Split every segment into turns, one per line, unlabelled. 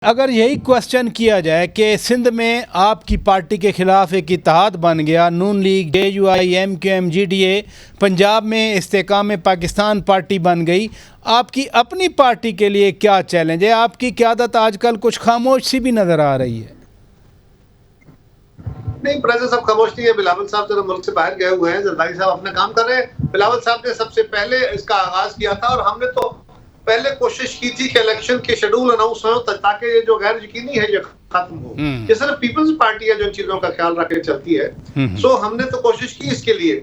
अगर यही क्वेश्चन किया जाए कि सिंध में आपकी पार्टी के खिलाफ एक इत्तेहाद बन गया, Noon league, JUI, MQM, GDA, Punjab में इस्तेकाम पाकिस्तान पार्टी बन गई, आपकी अपनी पार्टी के लिए क्या चैलेंज है? आपकी क़यादत आजकल कुछ खामोश सी भी नज़र आ रही है।
नहीं, प्रेसिडेंट साहब खामोश नहीं है। बिलावल साहब जरा मुल्क से बाहर गए हुए हैं, जरदारी साहब अपना काम कर रहे हैं। बिलावल साहब ने सबसे पहले इसका आगाज किया था और हमने तो पहले कोशिश की थी कि इलेक्शन के शेड्यूल अनाउंस हो ताकि ये जो गैर यकीनी है ये खत्म हो। ये सिर्फ पीपल्स पार्टी है जो इन चीजों का ख्याल रख के चलती है। सो हमने तो कोशिश की इसके लिए।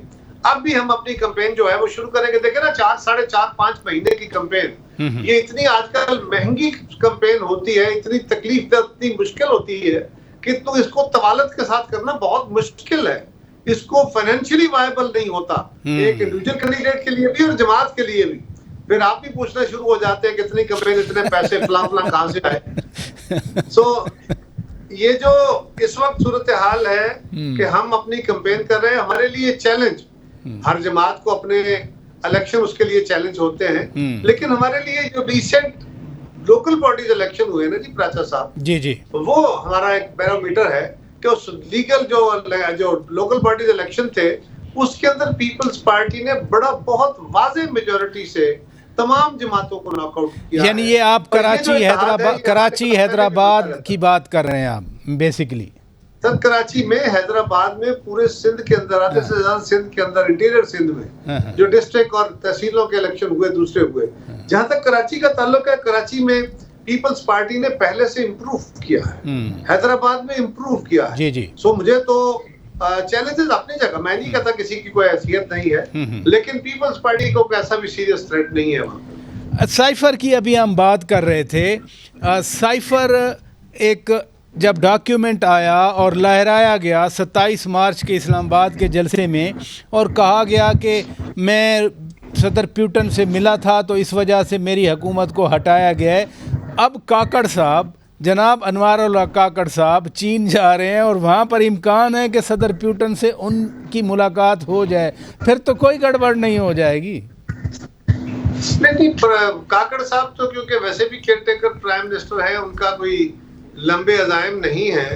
अब भी हम अपनी कैंपेन जो है वो शुरू करेंगे। देखे ना, 4, साढ़े 4, 5 महीने की कैंपेन, ये इतनी आजकल महंगी कैंपेन होती है, इतनी तकलीफ, इतनी मुश्किल होती है कि तो इसको तवालत के साथ करना बहुत मुश्किल है। इसको फाइनेंशियली वायबल नहीं होता, एक इंडिविजुअल कैंडिडेट के लिए भी और जमात के लिए भी। फिर आप भी पूछना शुरू हो जाते हैं कितनी कैंपेन, इतने पैसे फलां कहां से आए। सो ये जो इस वक्त सूरत हाल है कि हम अपनी कैंपेन कर रहे हैं, हमारे लिए चैलेंज, हर जमात को अपने इलेक्शन उसके लिए चैलेंज होते हैं, लेकिन हमारे लिए जो रिसेंट लोकल बॉडीज इलेक्शन हुए ना जी प्राचा साहब,
जी,
वो हमारा एक बैरोमीटर है कि उस लीगल जो लोकल बॉडीज इलेक्शन थे उसके अंदर पीपल्स पार्टी ने बहुत वाज़ेह मेजॉरिटी से तमाम जमातों को नॉकआउट किया।
यानी ये आप कराची हैदराबाद की बात कर रहे हैं आप बेसिकली?
सर, कराची में, हैदराबाद में, पूरे सिंध के अंदर, आधे से ज्यादा सिंध के अंदर, इंटीरियर सिंध में जो डिस्ट्रिक्ट और तहसीलों के इलेक्शन हुए, दूसरे हुए। जहां तक कराची का ताल्लुक है, कराची में पीपल्स पार्टी ने पहले से इम्प्रूव किया है, हैदराबाद में इम्प्रूव किया है।
जी।
सो मुझे तो चैलेंजेस अपनी जगह, मैं नहीं कहता किसी की कोई हैसियत नहीं है, लेकिन पीपल्स पार्टी को ऐसा भी सीरियस थ्रेट नहीं है वहाँ।
साइफर की अभी हम बात कर रहे थे। साइफर एक जब डॉक्यूमेंट आया और लहराया गया 27 मार्च के इस्लामाबाद के जलसे में, और कहा गया कि मैं सदर प्यूटन से मिला था तो इस वजह से मेरी हुकूमत को हटाया गया है। अब काकड़ साहब, जनाब अनवारुल्लाह काकड़ साहब चीन जा रहे हैं और वहाँ पर इम्कान है कि सदर प्यूटन से उनकी मुलाकात हो जाए, फिर तो कोई गड़बड़ नहीं हो जाएगी?
नहीं, काकड़ साहब तो क्योंकि वैसे भी केयरटेकर प्राइम मिनिस्टर है, उनका कोई लंबे अज़ाइम नहीं है।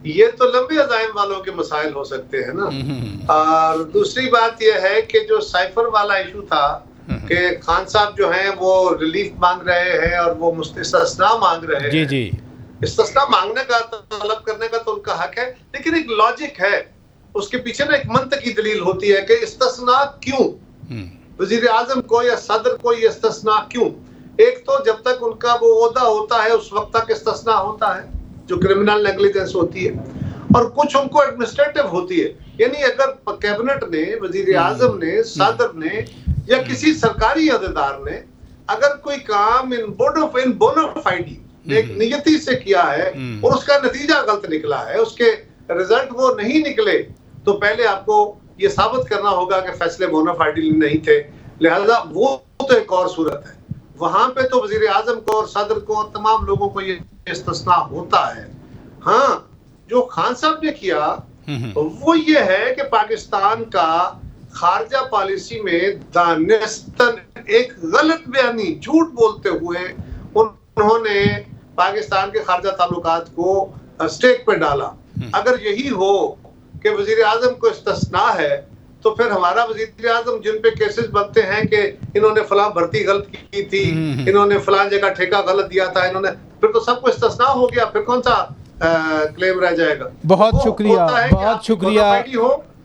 ये तो लंबे अज़ाइम वालों के मसाइल हो सकते हैं ना। और दूसरी बात यह है कि जो साइफर वाला इशू था कि खान साहब जो हैं वो रिलीफ मांग रहे हैं और वो इस्तिस्ना मांग रहे हैं।
जी।
इस्तिस्ना मांगने का, तलब करने का तो उनका हक है, लेकिन एक लॉजिक है उसके पीछे ना, एक मंतकी दलील होती है कि इस्तिस्ना क्यों, वजीर आजम को या सदर को ये इस्तिस्ना क्यों? एक तो जब तक उनका वो ओहदा होता है उस वक्त तक इस्तिस्ना होता है जो क्रिमिनल नेग्लिजेंस होती है, और कुछ उनको एडमिनिस्ट्रेटिव होती है। यानी अगर कैबिनेट ने, वजीर आजम ने, सदर ने या किसी सरकारी अहदेदार ने अगर कोई काम इन बोनाफाइडी, एक नियति से किया है और उसका नतीजा गलत निकला है, उसके रिजल्ट वो नहीं निकले, तो पहले आपको ये साबित करना होगा कि फैसले बोनाफाइडी नहीं थे। लिहाजा वो तो एक और सूरत है, वहां पे तो वजीर आजम को और सदर को और तमाम लोगों को ये इस्तिस्ना होता है। हाँ, जो खान साहब ने किया वो ये है कि पाकिस्तान का खारजा पॉलिसी में दानिस्तन एक गलत बयानी, झूठ बोलते हुए उन्होंने पाकिस्तान के खारजा ताल्लुकात को स्टेक पे डाला। अगर यही हो कि वजीर आजम को इस्तिस्ना है, तो फिर हमारा वजीर आजम जिन पे केसेस बनते हैं कि इन्होंने फलां भर्ती गलत की थी, इन्होंने फलां जगह ठेका गलत दिया था, इन्होंने, फिर तो सबको इस्तिस्ना हो गया, फिर कौन सा क्लेम रह जाएगा?
बहुत शुक्रिया।